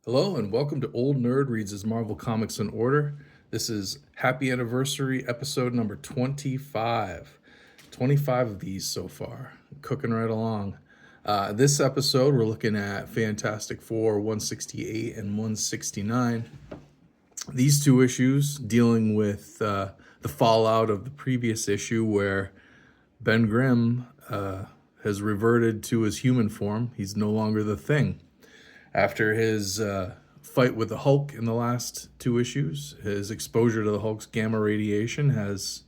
Hello and welcome to Old Nerd Reads his Marvel Comics in Order. This is Happy Anniversary episode number 25. 25 of these so far, cooking right along. This episode, we're looking at Fantastic Four 168 and 169. These two issues dealing with the fallout of the previous issue where Ben Grimm has reverted to his human form. He's no longer the Thing. After his fight with the Hulk in the last two issues, his exposure to the Hulk's gamma radiation has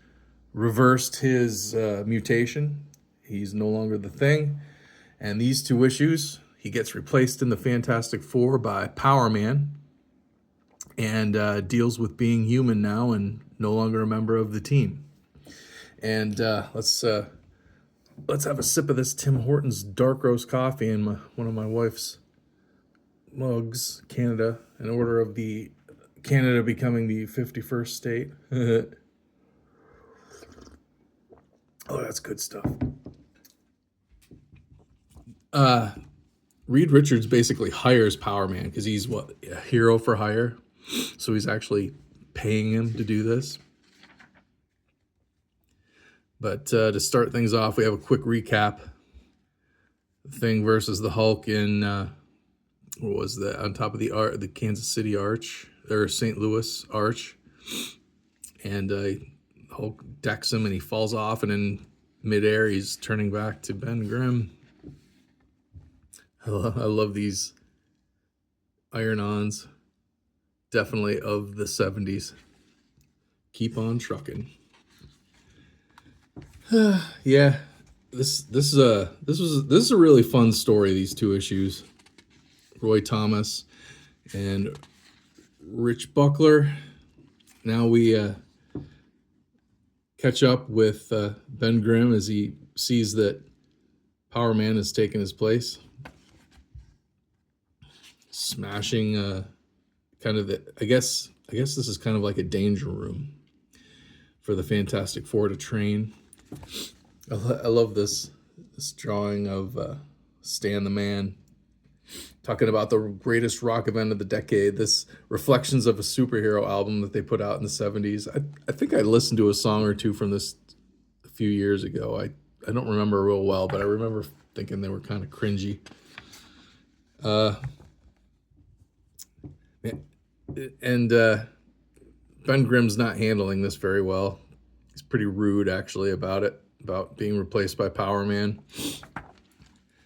reversed his mutation. He's no longer the Thing. And these two issues, he gets replaced in the Fantastic Four by Power Man and deals with being human now and no longer a member of the team. And let's have a sip of this Tim Hortons dark roast coffee in one of my wife's mugs, Canada, in order of the Canada becoming the 51st state. Oh, that's good stuff. Reed Richards basically hires Power Man because he's a hero for hire. So he's actually paying him to do this. But to start things off, we have a quick recap. Thing versus the Hulk in what was that, on top of the Kansas City Arch, or St. Louis Arch, and Hulk decks him and he falls off, and in midair he's turning back to Ben Grimm. I love these iron-ons, definitely of the 70s. Keep on trucking. Yeah, this is a really fun story. These two issues. Roy Thomas and Rich Buckler. Now we catch up with Ben Grimm as he sees that Power Man has taken his place, smashing kind of I guess this is kind of like a danger room for the Fantastic Four to train. I love this drawing of Stan the Man talking about the greatest rock event of the decade, this Reflections of a Superhero album that they put out in the 70s. I think I listened to a song or two from this a few years ago. I don't remember real well, but I remember thinking they were kind of cringy. And Ben Grimm's not handling this very well. He's pretty rude, actually, about being replaced by Power Man.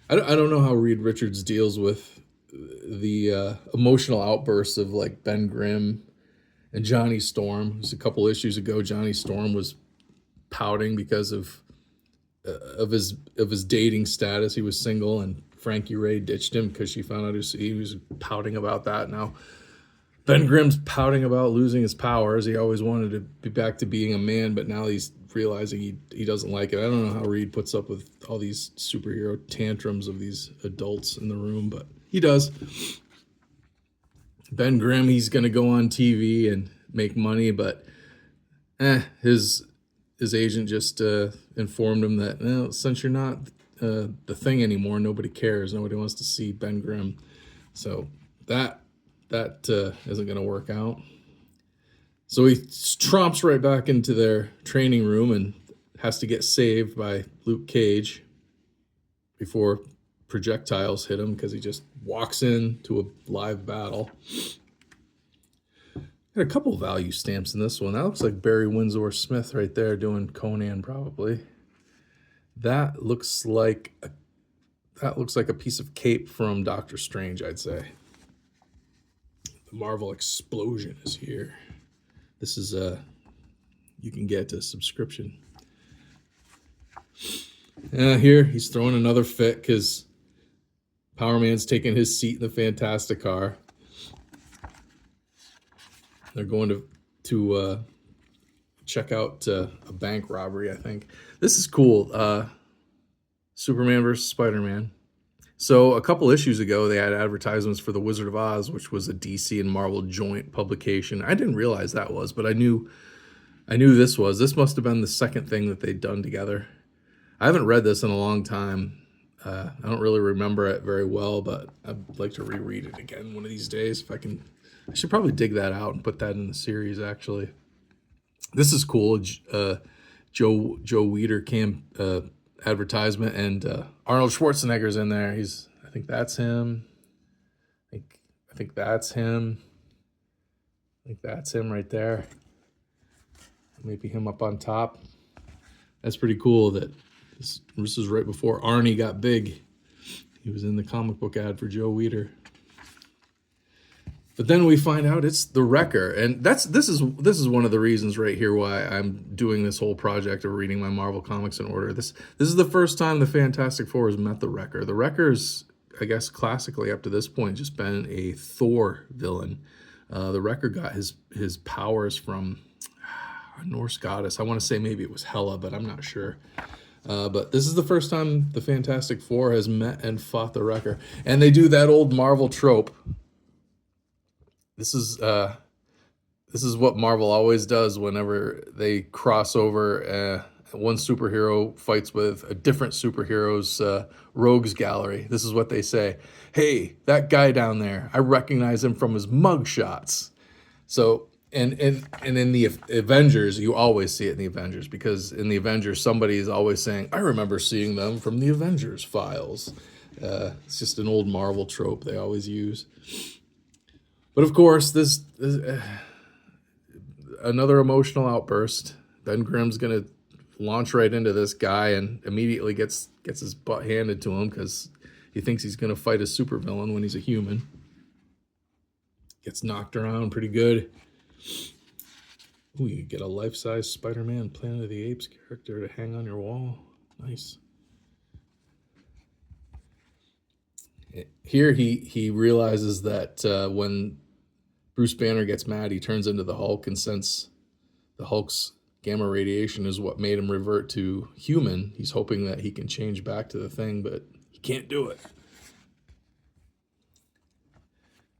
I don't know how Reed Richards deals with the emotional outbursts of like Ben Grimm and Johnny Storm. Just a couple issues ago, Johnny Storm was pouting because of his dating status. He was single, and Frankie Ray ditched him because she found out he was pouting about that. Now Ben Grimm's pouting about losing his powers. He always wanted to be back to being a man, but now he's realizing he doesn't like it. I don't know how Reed puts up with all these superhero tantrums of these adults in the room, but he does. Ben Grimm, he's going to go on TV and make money, but his agent just informed him that since you're not the Thing anymore, nobody cares. Nobody wants to see Ben Grimm. So that isn't going to work out. So he tromps right back into their training room and has to get saved by Luke Cage before projectiles hit him because he just walks into a live battle. Got a couple value stamps in this one. That looks like Barry Windsor Smith right there doing Conan, probably. That looks like a piece of cape from Doctor Strange, I'd say. The Marvel Explosion is here. This is you can get a subscription. Here he's throwing another fit because Power Man's taking his seat in the Fantastic Car. They're going to check out a bank robbery, I think. This is cool. Superman versus Spider-Man. So a couple issues ago, they had advertisements for The Wizard of Oz, which was a DC and Marvel joint publication. I didn't realize that was, but I knew this was. This must have been the second thing that they'd done together. I haven't read this in a long time. I don't really remember it very well, but I'd like to reread it again one of these days if I can. I should probably dig that out and put that in the series, actually. This is cool. Joe Weider advertisement, and Arnold Schwarzenegger's in there. I think that's him. I think that's him. I think that's him right there. Maybe him up on top. That's pretty cool that this is right before Arnie got big. He was in the comic book ad for Joe Weider. But then we find out it's the Wrecker, and this is one of the reasons right here why I'm doing this whole project of reading my Marvel comics in order. This is the first time the Fantastic Four has met the Wrecker. The Wrecker's, I guess, classically up to this point just been a Thor villain. The Wrecker got his powers from a Norse goddess. I want to say maybe it was Hela, but I'm not sure. But this is the first time the Fantastic Four has met and fought the Wrecker, and they do that old Marvel trope. This is what Marvel always does whenever they cross over. One superhero fights with a different superhero's rogues gallery. This is what they say: "Hey, that guy down there, I recognize him from his mug shots." So, and in the Avengers, you always see it in the Avengers, because in the Avengers, somebody is always saying, "I remember seeing them from the Avengers files." It's just an old Marvel trope they always use. But of course, this another emotional outburst. Ben Grimm's gonna launch right into this guy and immediately gets his butt handed to him because he thinks he's gonna fight a supervillain when he's a human. Gets knocked around pretty good. Ooh, you get a life-size Spider-Man Planet of the Apes character to hang on your wall. Nice. Here he realizes that when Bruce Banner gets mad, he turns into the Hulk, and since the Hulk's gamma radiation is what made him revert to human, he's hoping that he can change back to the Thing, but he can't do it.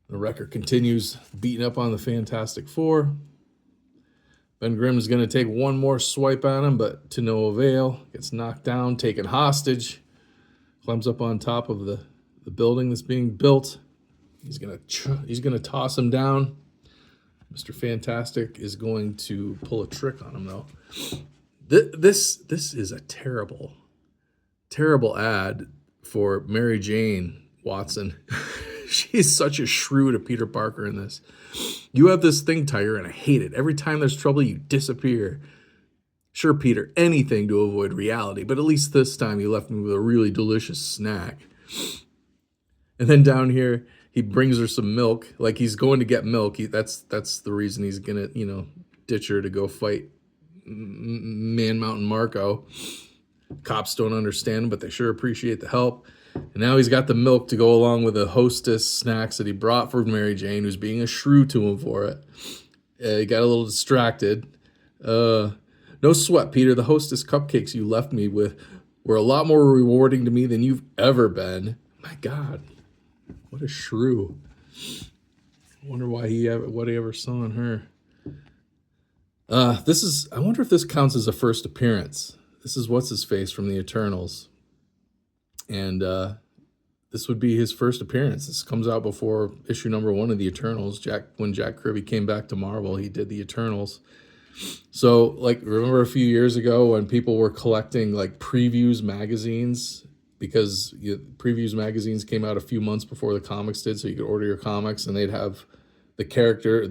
The Wrecker continues beating up on the Fantastic Four. Ben Grimm is going to take one more swipe at him, but to no avail. Gets knocked down, taken hostage. Climbs up on top of the building that's being built. He's gonna toss him down. Mr. Fantastic is going to pull a trick on him, though. This is a terrible ad for Mary Jane Watson. She's such a shrew to Peter Parker in this. "You have this thing, Tiger, and I hate it. Every time there's trouble, you disappear. Sure, Peter, anything to avoid reality, but at least this time you left me with a really delicious snack." And then down here, he brings her some milk. Like he's going to get milk. That's the reason he's gonna, ditch her to go fight Man Mountain Marco. Cops don't understand, but they sure appreciate the help. And now he's got the milk to go along with the Hostess snacks that he brought for Mary Jane, who's being a shrew to him for it. He got a little distracted. No sweat, Peter. The Hostess cupcakes you left me with were a lot more rewarding to me than you've ever been. My God. What a shrew. I wonder what he ever saw in her. I wonder if this counts as a first appearance. This is What's-His-Face from the Eternals. And this would be his first appearance. This comes out before issue number 1 of the Eternals. When Jack Kirby came back to Marvel, he did the Eternals. So, remember a few years ago when people were collecting, previews magazines? Because previews magazines came out a few months before the comics did, so you could order your comics, and they'd have the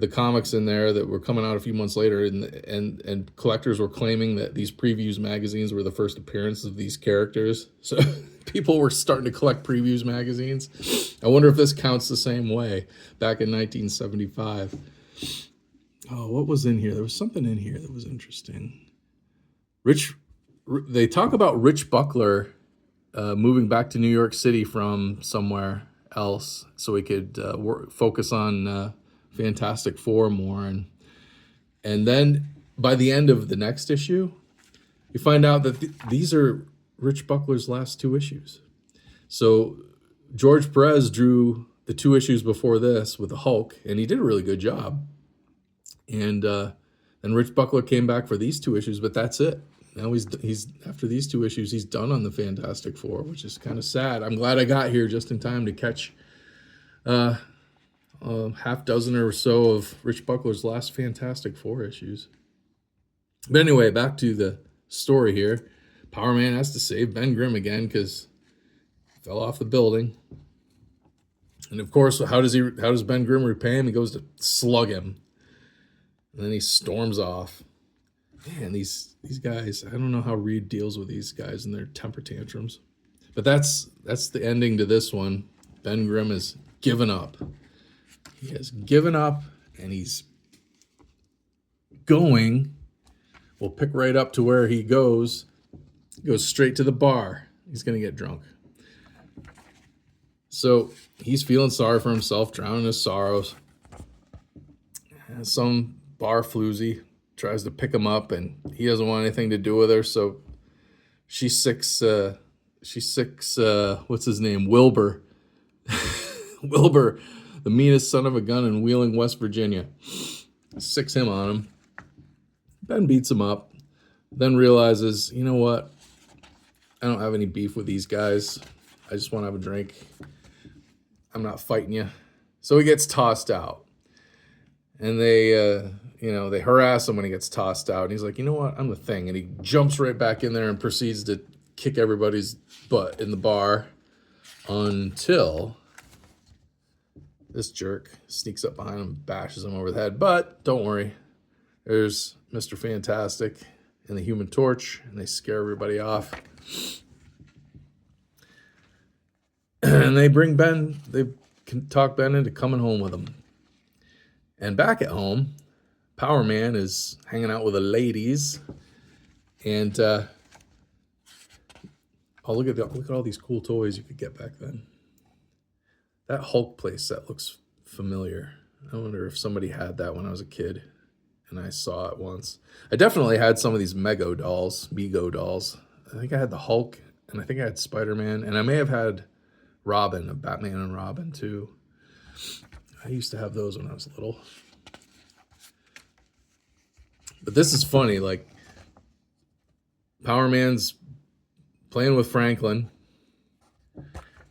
comics in there that were coming out a few months later, and collectors were claiming that these previews magazines were the first appearance of these characters. So people were starting to collect previews magazines. I wonder if this counts the same way back in 1975. Oh, what was in here? There was something in here that was interesting. They talk about Rich Buckler moving back to New York City from somewhere else so he could focus on Fantastic Four more. And then by the end of the next issue, you find out that these are Rich Buckler's last 2 issues. So George Perez drew the 2 issues before this with the Hulk, and he did a really good job. And then Rich Buckler came back for these 2 issues, but that's it. now he's after these two issues, he's done on the Fantastic Four, which is kind of sad. I'm glad I got here just in time to catch half dozen or so of Rich Buckler's last Fantastic Four issues. But anyway, back to the story here. Power Man has to save Ben Grimm again because he fell off the building. And of course, how does Ben Grimm repay him? He goes to slug him. And then he storms off. Man, these guys, I don't know how Reed deals with these guys and their temper tantrums. But that's the ending to this one. Ben Grimm has given up. He has given up, and he's going. We'll pick right up to where he goes. He goes straight to the bar. He's going to get drunk. So he's feeling sorry for himself, drowning his sorrows. And some bar floozy tries to pick him up, and he doesn't want anything to do with her. So she sicks, what's his name? Wilbur. Wilbur, the meanest son of a gun in Wheeling, West Virginia. Sicks him on him. Ben beats him up, then realizes, you know what? I don't have any beef with these guys. I just want to have a drink. I'm not fighting you. So he gets tossed out. And they harass him when he gets tossed out. And he's like, you know what? I'm the thing. And he jumps right back in there and proceeds to kick everybody's butt in the bar until this jerk sneaks up behind him and bashes him over the head. But don't worry. There's Mr. Fantastic and the Human Torch, and they scare everybody off. And they bring Ben, they can talk Ben into coming home with them. And back at home, Power Man is hanging out with the ladies. And look at all these cool toys you could get back then. That Hulk play set looks familiar. I wonder if somebody had that when I was a kid. And I saw it once. I definitely had some of these Mego dolls. I think I had the Hulk, and I think I had Spider-Man, and I may have had Robin, of Batman and Robin, too. I used to have those when I was little. But this is funny, like, Power Man's playing with Franklin,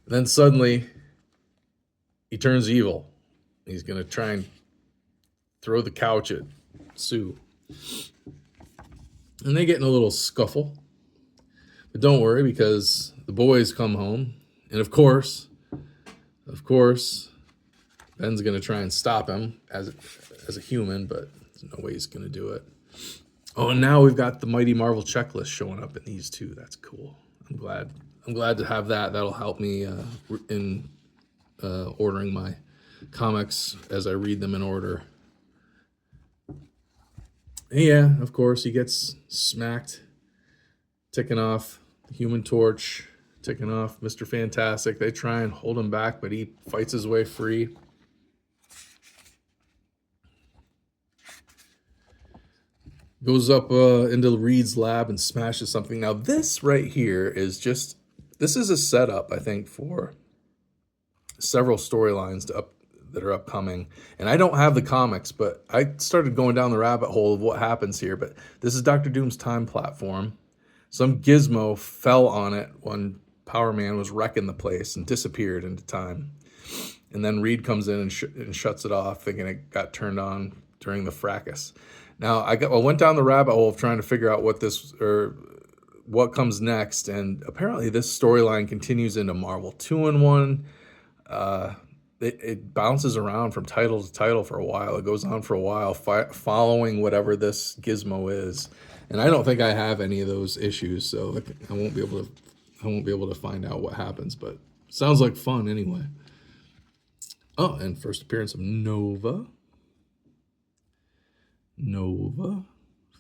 then suddenly, he turns evil. He's going to try and throw the couch at Sue. And they get in a little scuffle. But don't worry, because the boys come home. And of course, Ben's going to try and stop him as a human, but there's no way he's going to do it. Oh, and now we've got the Mighty Marvel checklist showing up in these two. That's cool. I'm glad to have that. That'll help me in ordering my comics as I read them in order. Yeah, of course, he gets smacked, ticking off the Human Torch, ticking off Mr. Fantastic. They try and hold him back, but he fights his way free. Goes up into Reed's lab and smashes something. Now, this right here is this is a setup, I think, for several storylines that are upcoming. And I don't have the comics, but I started going down the rabbit hole of what happens here. But this is Dr. Doom's time platform. Some gizmo fell on it when Power Man was wrecking the place and disappeared into time. And then Reed comes in and shuts it off, thinking it got turned on during the fracas. Now, I went down the rabbit hole of trying to figure out what comes next. And apparently this storyline continues into Marvel 2-in-1. It bounces around from title to title for a while. It goes on for a while, following whatever this gizmo is. And I don't think I have any of those issues, so I won't be able to find out what happens. But sounds like fun anyway. Oh, and first appearance of Nova.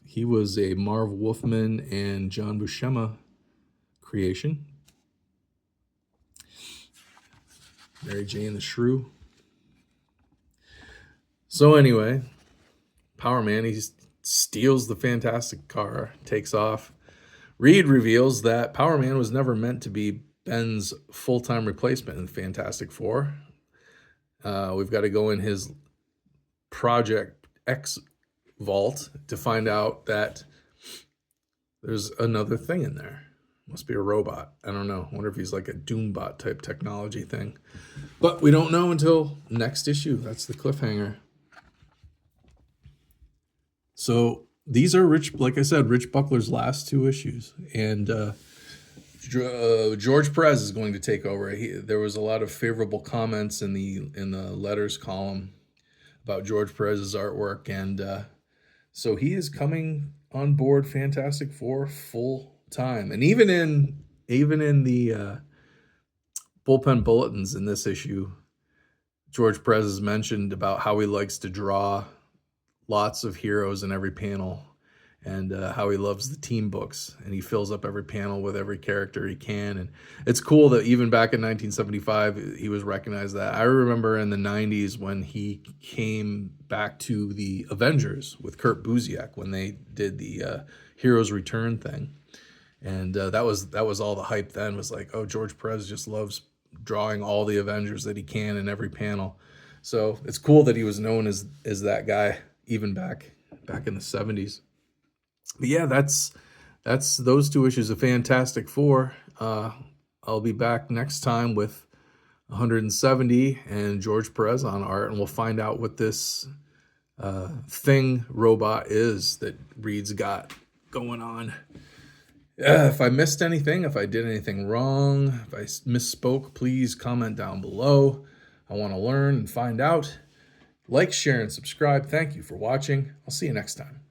He was a Marv Wolfman and John Buscema creation. Mary Jane the Shrew. So anyway, Power Man, he steals the Fantastic car, takes off. Reed reveals that Power Man was never meant to be Ben's full-time replacement in the Fantastic Four. We've got to go in his Project X vault to find out that There's another thing in there. Must be a robot. I don't know. I wonder if he's like a Doombot type technology thing. But we don't know until next issue. That's the cliffhanger. So these are like I said, Rich Buckler's last two issues. And George Perez is going to take over. There was a lot of favorable comments in the letters column about George Perez's artwork, and so he is coming on board Fantastic Four full time. And even in the bullpen bulletins in this issue, George Perez has mentioned about how he likes to draw lots of heroes in every panel, and how he loves the team books, and he fills up every panel with every character he can. And it's cool that even back in 1975, he was recognized that. I remember in the 90s when he came back to the Avengers with Kurt Busiek when they did the Heroes Return thing. And that was all the hype then, was like, oh, George Perez just loves drawing all the Avengers that he can in every panel. So it's cool that he was known as that guy even back in the 70s. But yeah, that's those two issues of Fantastic Four. I'll be back next time with 170 and George Perez on art, and we'll find out what this thing robot is that Reed's got going on. If I missed anything, if I did anything wrong, if I misspoke, please comment down below. I want to learn and find out. Like, share, and subscribe. Thank you for watching. I'll see you next time.